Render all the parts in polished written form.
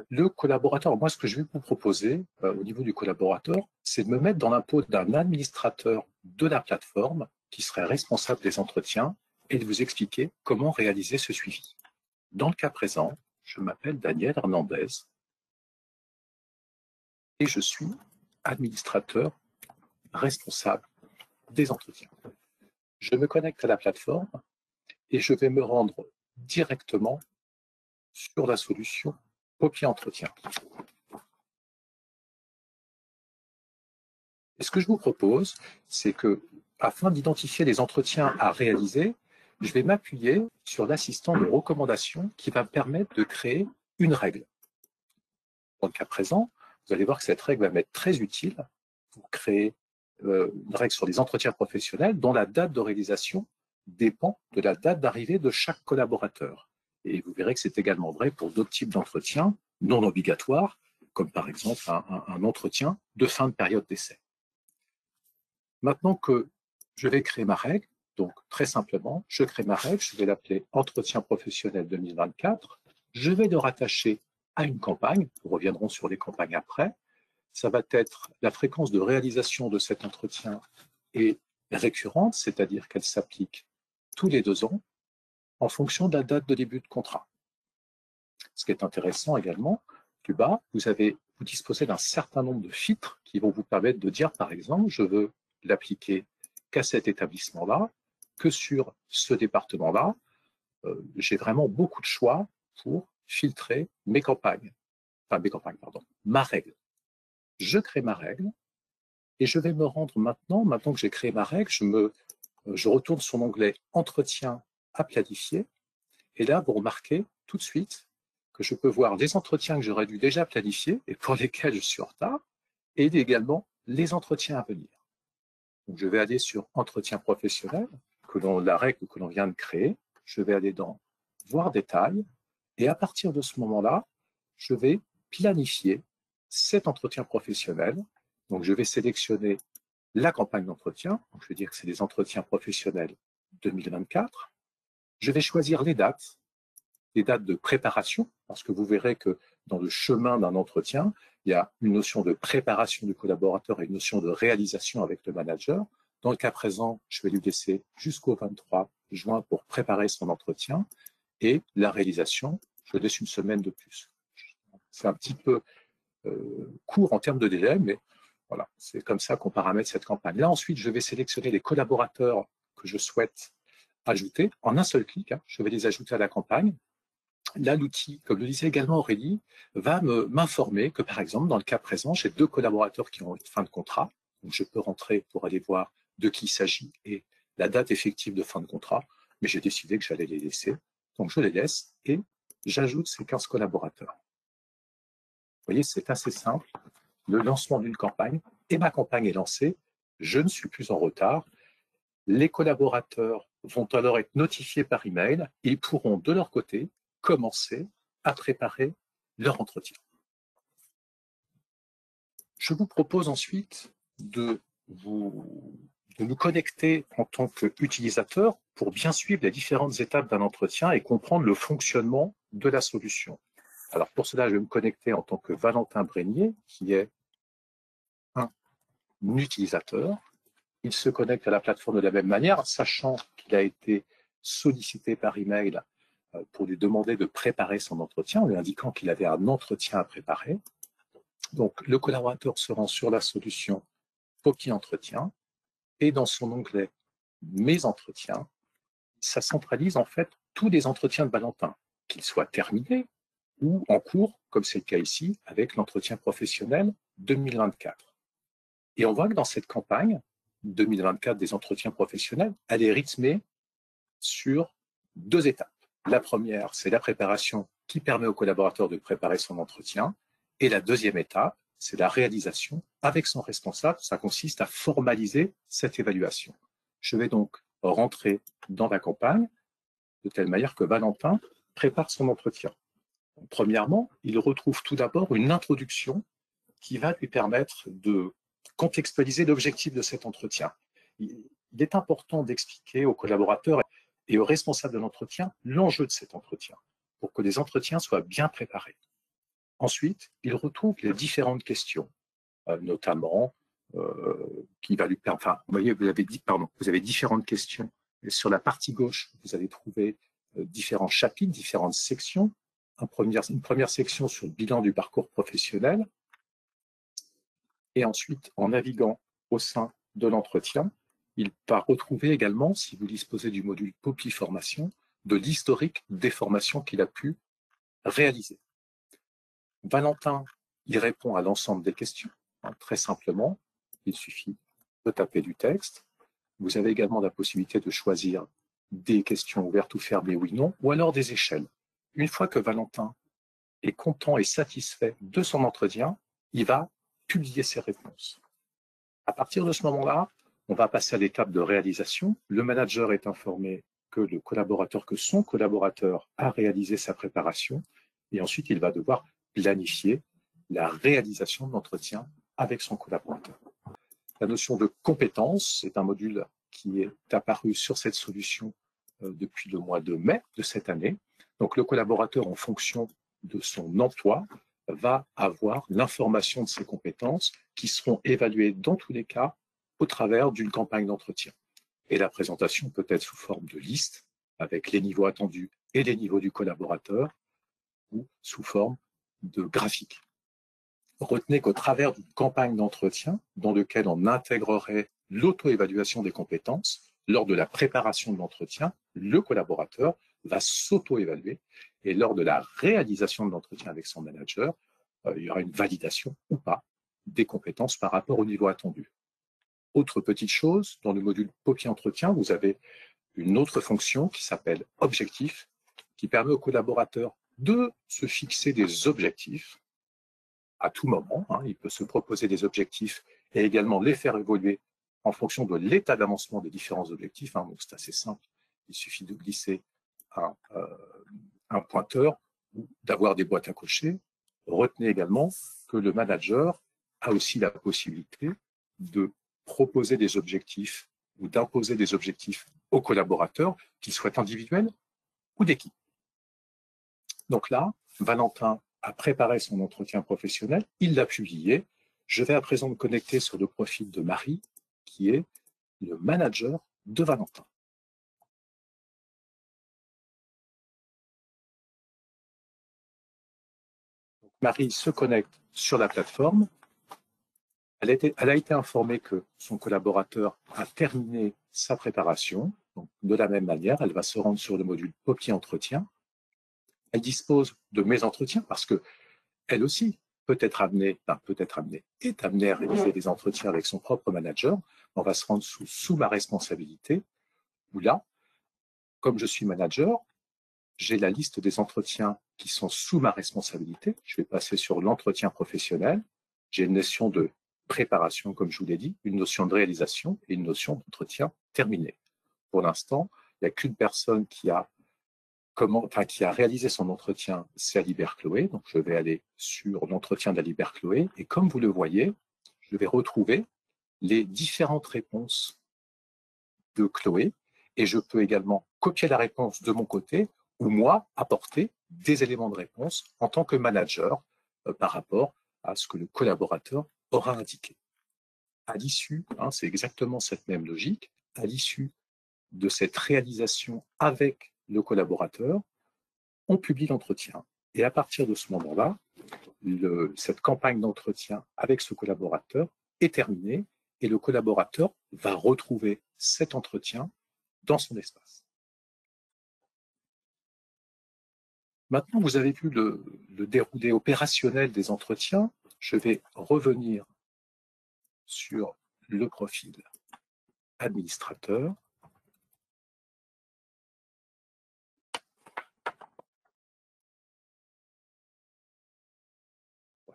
Le collaborateur, moi, ce que je vais vous proposer au niveau du collaborateur, c'est de me mettre dans la peau d'un administrateur de la plateforme qui serait responsable des entretiens et de vous expliquer comment réaliser ce suivi. Dans le cas présent, je m'appelle Daniel Hernandez et je suis administrateur responsable des entretiens. Je me connecte à la plateforme et je vais me rendre directement sur la solution Poppy Entretien. Et ce que je vous propose, c'est que, afin d'identifier les entretiens à réaliser, je vais m'appuyer sur l'assistant de recommandation qui va me permettre de créer une règle. Dans le cas présent, vous allez voir que cette règle va m'être très utile pour créer une règle sur les entretiens professionnels dont la date de réalisation dépend de la date d'arrivée de chaque collaborateur. Et vous verrez que c'est également vrai pour d'autres types d'entretiens non obligatoires, comme par exemple un entretien de fin de période d'essai. Maintenant que je vais créer ma règle, donc très simplement, je crée ma règle, je vais l'appeler Entretien professionnel 2024, je vais le rattacher à une campagne, nous reviendrons sur les campagnes après, ça va être la fréquence de réalisation de cet entretien est récurrente, c'est-à-dire qu'elle s'applique tous les 2 ans en fonction de la date de début de contrat. Ce qui est intéressant également, plus bas, vous disposez d'un certain nombre de filtres qui vont vous permettre de dire, par exemple, je veux l'appliquer qu'à cet établissement-là, que sur ce département-là. J'ai vraiment beaucoup de choix pour filtrer ma règle. Je crée ma règle et je vais me rendre maintenant que j'ai créé ma règle, je retourne sur l'onglet Entretien à planifier. Et là, vous remarquez tout de suite que je peux voir les entretiens que j'aurais dû déjà planifier et pour lesquels je suis en retard, et également les entretiens à venir. Donc, je vais aller sur Entretien professionnel, la règle que l'on vient de créer. Je vais aller dans Voir détails. Et à partir de ce moment-là, je vais planifier cet entretien professionnel. Donc, je vais sélectionner la campagne d'entretien. Donc, je vais dire que c'est des entretiens professionnels 2024. Je vais choisir les dates de préparation, parce que vous verrez que dans le chemin d'un entretien, il y a une notion de préparation du collaborateur et une notion de réalisation avec le manager. Dans le cas présent, je vais lui laisser jusqu'au 23 juin pour préparer son entretien et la réalisation, je laisse une semaine de plus. C'est un petit peu court en termes de délai, mais voilà, c'est comme ça qu'on paramètre cette campagne. Là, ensuite, je vais sélectionner les collaborateurs que je souhaite ajouter en un seul clic. Je vais les ajouter à la campagne. Là, l'outil, comme le disait également Aurélie, va m'informer que, par exemple, dans le cas présent, j'ai 2 collaborateurs qui ont une fin de contrat. Donc, je peux rentrer pour aller voir de qui il s'agit et la date effective de fin de contrat, mais j'ai décidé que j'allais les laisser. Donc, je les laisse et j'ajoute ces 15 collaborateurs. Vous voyez, c'est assez simple. Le lancement d'une campagne, et ma campagne est lancée. Je ne suis plus en retard. Les collaborateurs vont alors être notifiés par email et ils pourront, de leur côté, commencer à préparer leur entretien. Je vous propose ensuite de nous connecter en tant qu'utilisateur pour bien suivre les différentes étapes d'un entretien et comprendre le fonctionnement de la solution. Alors pour cela, je vais me connecter en tant que Valentin Brégnier, qui est un utilisateur. Il se connecte à la plateforme de la même manière, sachant qu'il a été sollicité par email pour lui demander de préparer son entretien, en lui indiquant qu'il avait un entretien à préparer. Donc, le collaborateur se rend sur la solution Poppy Entretien et dans son onglet Mes entretiens, ça centralise en fait tous les entretiens de Valentin, qu'ils soient terminés ou en cours, comme c'est le cas ici, avec l'entretien professionnel 2024. Et on voit que dans cette campagne 2024 des entretiens professionnels, elle est rythmée sur 2 étapes. La première, c'est la préparation qui permet au collaborateur de préparer son entretien. Et la deuxième étape, c'est la réalisation avec son responsable. Ça consiste à formaliser cette évaluation. Je vais donc rentrer dans la campagne de telle manière que Valentin prépare son entretien. Donc, premièrement, il retrouve tout d'abord une introduction qui va lui permettre de contextualiser l'objectif de cet entretien. Il est important d'expliquer aux collaborateurs et aux responsables de l'entretien l'enjeu de cet entretien pour que les entretiens soient bien préparés. Ensuite, il retrouve les différentes questions, notamment qui va lui permettre. Enfin, vous voyez, vous avez différentes questions. Et sur la partie gauche, vous allez trouver différents chapitres, différentes sections. Une première section sur le bilan du parcours professionnel. Et ensuite, en naviguant au sein de l'entretien, il va retrouver également, si vous disposez du module POPI Formation, de l'historique des formations qu'il a pu réaliser. Valentin, il répond à l'ensemble des questions, très simplement. Il suffit de taper du texte. Vous avez également la possibilité de choisir des questions ouvertes ou fermées, oui, non, ou alors des échelles. Une fois que Valentin est content et satisfait de son entretien, il va publier ses réponses. À partir de ce moment-là, on va passer à l'étape de réalisation. Le manager est informé que son collaborateur a réalisé sa préparation et ensuite il va devoir planifier la réalisation de l'entretien avec son collaborateur. La notion de compétence, c'est un module qui est apparu sur cette solution depuis le mois de mai de cette année. Donc le collaborateur, en fonction de son emploi, va avoir l'information de ses compétences qui seront évaluées dans tous les cas au travers d'une campagne d'entretien. Et la présentation peut être sous forme de liste avec les niveaux attendus et les niveaux du collaborateur ou sous forme de graphique. Retenez qu'au travers d'une campagne d'entretien dans laquelle on intégrerait l'auto-évaluation des compétences, lors de la préparation de l'entretien, le collaborateur va s'auto-évaluer et lors de la réalisation de l'entretien avec son manager, il y aura une validation ou pas des compétences par rapport au niveau attendu. Autre petite chose, dans le module POPI Entretien, vous avez une autre fonction qui s'appelle Objectif, qui permet au collaborateur de se fixer des objectifs à tout moment. Il peut se proposer des objectifs et également les faire évoluer en fonction de l'état d'avancement des différents objectifs. Donc c'est assez simple, il suffit de glisser un pointeur ou d'avoir des boîtes à cocher. Retenez également que le manager a aussi la possibilité de proposer des objectifs ou d'imposer des objectifs aux collaborateurs, qu'ils soient individuels ou d'équipe. Donc là, Valentin a préparé son entretien professionnel, il l'a publié. Je vais à présent me connecter sur le profil de Marie, qui est le manager de Valentin. Donc, Marie se connecte sur la plateforme. Elle a été informée que son collaborateur a terminé sa préparation. Donc, de la même manière, elle va se rendre sur le module POPI Entretien. Elle dispose de mes entretiens parce que elle aussi est amenée à réaliser des entretiens avec son propre manager. On va se rendre sous ma responsabilité, où là, comme je suis manager, j'ai la liste des entretiens qui sont sous ma responsabilité. Je vais passer sur l'entretien professionnel. J'ai une notion de préparation, comme je vous l'ai dit, une notion de réalisation et une notion d'entretien terminé. Pour l'instant, il n'y a qu'une personne qui a réalisé son entretien, c'est Alibert Chloé. Donc, je vais aller sur l'entretien d'Alibert Chloé. Et comme vous le voyez, je vais retrouver les différentes réponses de Chloé. Et je peux également copier la réponse de mon côté ou moi apporter des éléments de réponse en tant que manager par rapport à ce que le collaborateur aura indiqué. À l'issue, c'est exactement cette même logique, à l'issue de cette réalisation avec le collaborateur, on publie l'entretien. Et à partir de ce moment-là, cette campagne d'entretien avec ce collaborateur est terminée et le collaborateur va retrouver cet entretien dans son espace. Maintenant, vous avez vu le déroulé opérationnel des entretiens. Je vais revenir sur le profil administrateur.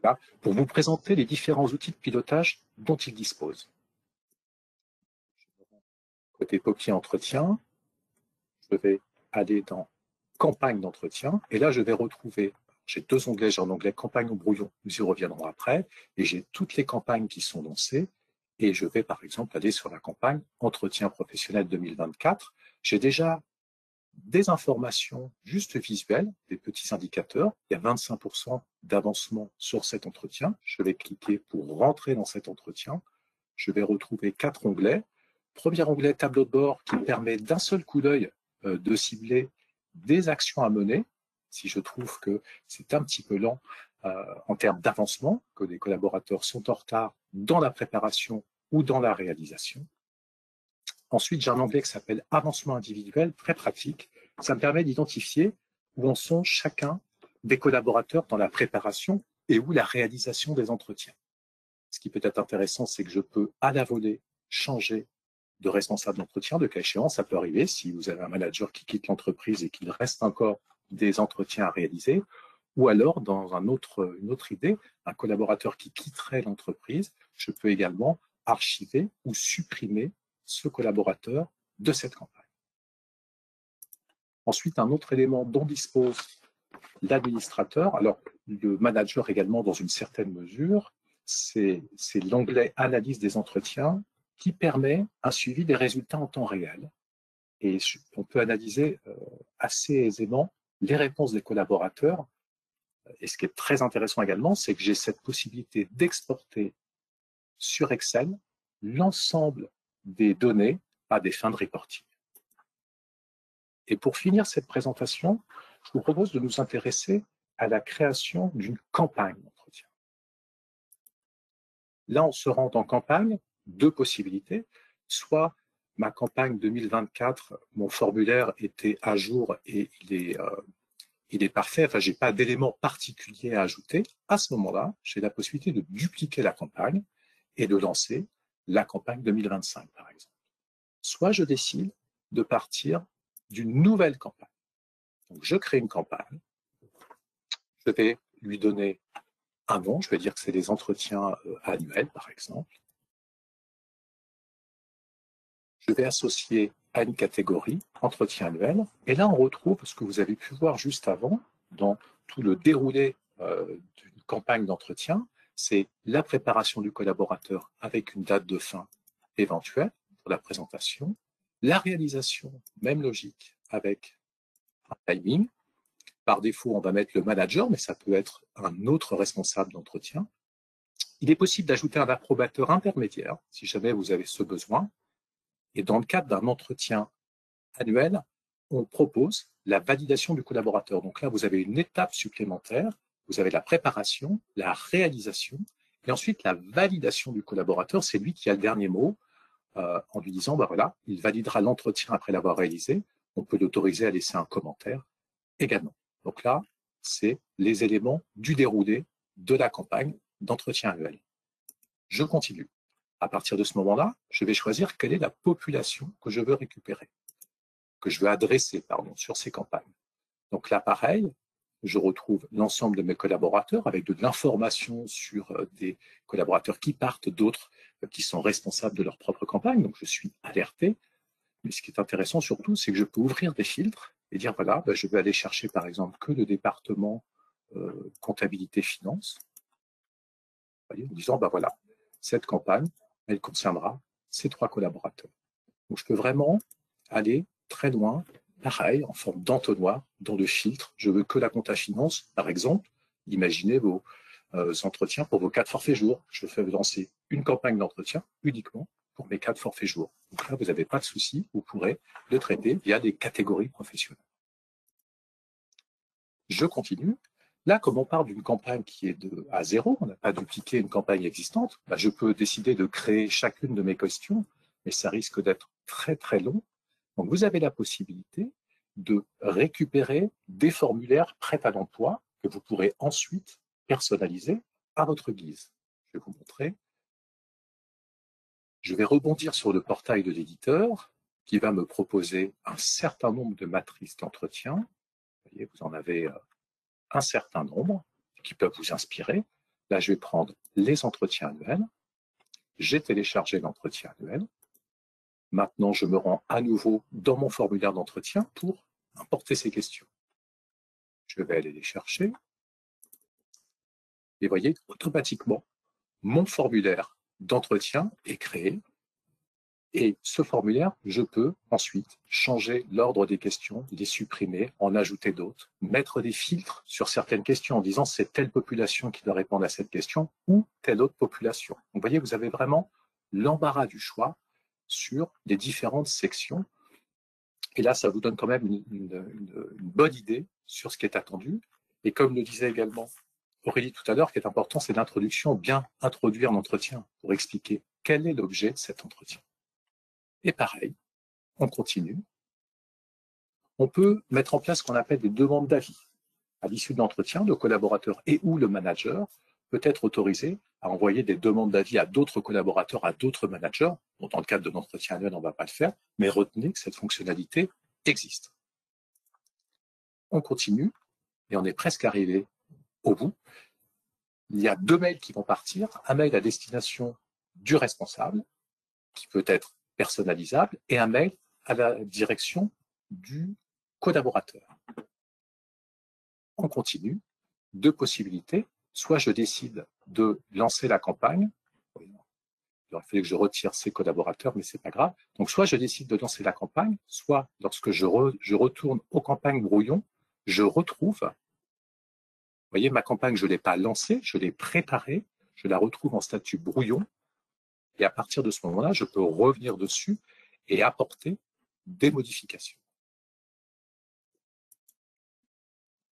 Voilà, pour vous présenter les différents outils de pilotage dont il dispose. Côté POPI Entretien, je vais aller dans Campagne d'entretien, et là, je vais retrouver, j'ai deux onglets, j'ai un onglet Campagne ou brouillon, nous y reviendrons après, et j'ai toutes les campagnes qui sont lancées, et je vais par exemple aller sur la campagne Entretien professionnel 2024. J'ai déjà des informations juste visuelles, des petits indicateurs. Il y a 25% d'avancement sur cet entretien. Je vais cliquer pour rentrer dans cet entretien. Je vais retrouver 4 onglets. Premier onglet, tableau de bord, qui permet d'un seul coup d'œil de cibler des actions à mener. Si je trouve que c'est un petit peu lent en termes d'avancement, que les collaborateurs sont en retard dans la préparation ou dans la réalisation. Ensuite, j'ai un onglet qui s'appelle avancement individuel, très pratique. Ça me permet d'identifier où en sont chacun des collaborateurs dans la préparation et où la réalisation des entretiens. Ce qui peut être intéressant, c'est que je peux à la volée changer de responsable d'entretien, de cas échéant. Ça peut arriver si vous avez un manager qui quitte l'entreprise et qu'il reste encore des entretiens à réaliser, ou alors, dans une autre idée, un collaborateur qui quitterait l'entreprise, je peux également archiver ou supprimer ce collaborateur de cette campagne. Ensuite, un autre élément dont dispose l'administrateur, alors le manager également dans une certaine mesure, c'est l'onglet analyse des entretiens qui permet un suivi des résultats en temps réel. Et on peut analyser assez aisément les réponses des collaborateurs. Et ce qui est très intéressant également, c'est que j'ai cette possibilité d'exporter sur Excel l'ensemble des données à des fins de reporting. Et pour finir cette présentation, je vous propose de nous intéresser à la création d'une campagne d'entretien. Là, on se rend en campagne, 2 possibilités. Soit ma campagne 2024, mon formulaire était à jour et il est parfait, enfin, je n'ai pas d'éléments particuliers à ajouter. À ce moment-là, j'ai la possibilité de dupliquer la campagne et de lancer la campagne 2025, par exemple. Soit je décide de partir d'une nouvelle campagne. Donc, je crée une campagne, je vais lui donner un nom, je vais dire que c'est des entretiens annuels, par exemple. Je vais associer à une catégorie entretien annuel, et là on retrouve ce que vous avez pu voir juste avant, dans tout le déroulé d'une campagne d'entretien, c'est la préparation du collaborateur avec une date de fin éventuelle pour la présentation, la réalisation, même logique, avec un timing. Par défaut, on va mettre le manager, mais ça peut être un autre responsable d'entretien. Il est possible d'ajouter un approbateur intermédiaire, si jamais vous avez ce besoin. Et dans le cadre d'un entretien annuel, on propose la validation du collaborateur. Donc là, vous avez une étape supplémentaire. Vous avez la préparation, la réalisation, et ensuite la validation du collaborateur. C'est lui qui a le dernier mot en lui disant, ben voilà, il validera l'entretien après l'avoir réalisé. On peut l'autoriser à laisser un commentaire également. Donc là, c'est les éléments du déroulé de la campagne d'entretien annuel. Je continue. À partir de ce moment-là, je vais choisir quelle est la population que je veux récupérer, que je veux adresser, sur ces campagnes. Donc là, pareil, je retrouve l'ensemble de mes collaborateurs avec de l'information sur des collaborateurs qui partent, d'autres qui sont responsables de leur propre campagne. Donc je suis alerté. Mais ce qui est intéressant surtout, c'est que je peux ouvrir des filtres et dire, voilà, je vais aller chercher par exemple que le département comptabilité finance, en disant, voilà, cette campagne, elle concernera ces 3 collaborateurs. Donc je peux vraiment aller très loin, pareil, en forme d'entonnoir, dans le filtre. Je veux que la compta finance, par exemple, imaginez vos entretiens pour vos 4 forfaits jours. Je fais lancer une campagne d'entretien uniquement pour mes 4 forfaits jours. Donc là, vous n'avez pas de souci, vous pourrez le traiter via des catégories professionnelles. Je continue. Là, comme on part d'une campagne qui est à 0, on n'a pas dupliqué une campagne existante, je peux décider de créer chacune de mes questions, mais ça risque d'être très très long. Donc vous avez la possibilité de récupérer des formulaires prêts à l'emploi que vous pourrez ensuite personnaliser à votre guise. Je vais vous montrer. Je vais rebondir sur le portail de l'éditeur qui va me proposer un certain nombre de matrices d'entretien. Vous voyez, vous en avez un certain nombre qui peuvent vous inspirer. Là, je vais prendre les entretiens annuels. J'ai téléchargé l'entretien annuel. Maintenant, je me rends à nouveau dans mon formulaire d'entretien pour importer ces questions. Je vais aller les chercher. Et voyez, automatiquement, mon formulaire d'entretien est créé. Et ce formulaire, je peux ensuite changer l'ordre des questions, les supprimer, en ajouter d'autres, mettre des filtres sur certaines questions en disant c'est telle population qui doit répondre à cette question ou telle autre population. Donc, vous voyez, vous avez vraiment l'embarras du choix sur les différentes sections. Et là, ça vous donne quand même une bonne idée sur ce qui est attendu. Et comme le disait également Aurélie tout à l'heure, ce qui est important, c'est l'introduction, bien introduire l'entretien pour expliquer quel est l'objet de cet entretien. Et pareil, on continue. On peut mettre en place ce qu'on appelle des demandes d'avis. À l'issue de l'entretien, le collaborateur et ou le manager peut être autorisé à envoyer des demandes d'avis à d'autres collaborateurs, à d'autres managers. Bon, dans le cadre de l'entretien annuel, on ne va pas le faire, mais retenez que cette fonctionnalité existe. On continue et on est presque arrivé au bout. Il y a 2 mails qui vont partir. Un mail à destination du responsable, qui peut être personnalisable, et un mail à la direction du collaborateur. On continue. 2 possibilités. Soit je décide de lancer la campagne. Il aurait fallu que je retire ces collaborateurs, mais c'est pas grave. Donc, soit je décide de lancer la campagne, soit lorsque je retourne aux campagnes brouillon, je retrouve, vous voyez, ma campagne, je ne l'ai pas lancée, je l'ai préparée, je la retrouve en statut brouillon. Et à partir de ce moment-là, je peux revenir dessus et apporter des modifications.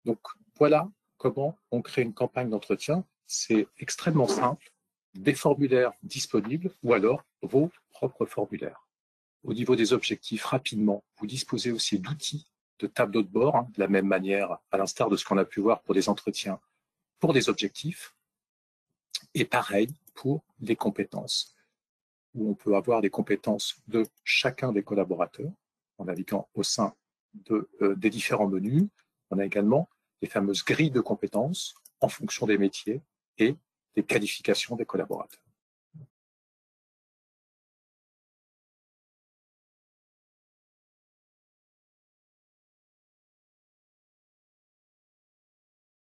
Donc, voilà comment on crée une campagne d'entretien. C'est extrêmement simple. Des formulaires disponibles ou alors vos propres formulaires. Au niveau des objectifs, rapidement, vous disposez aussi d'outils de tableau de bord, de la même manière, à l'instar de ce qu'on a pu voir pour les entretiens, pour les objectifs. Et pareil pour les compétences, où on peut avoir des compétences de chacun des collaborateurs en naviguant au sein des différents menus. On a également les fameuses grilles de compétences en fonction des métiers et des qualifications des collaborateurs.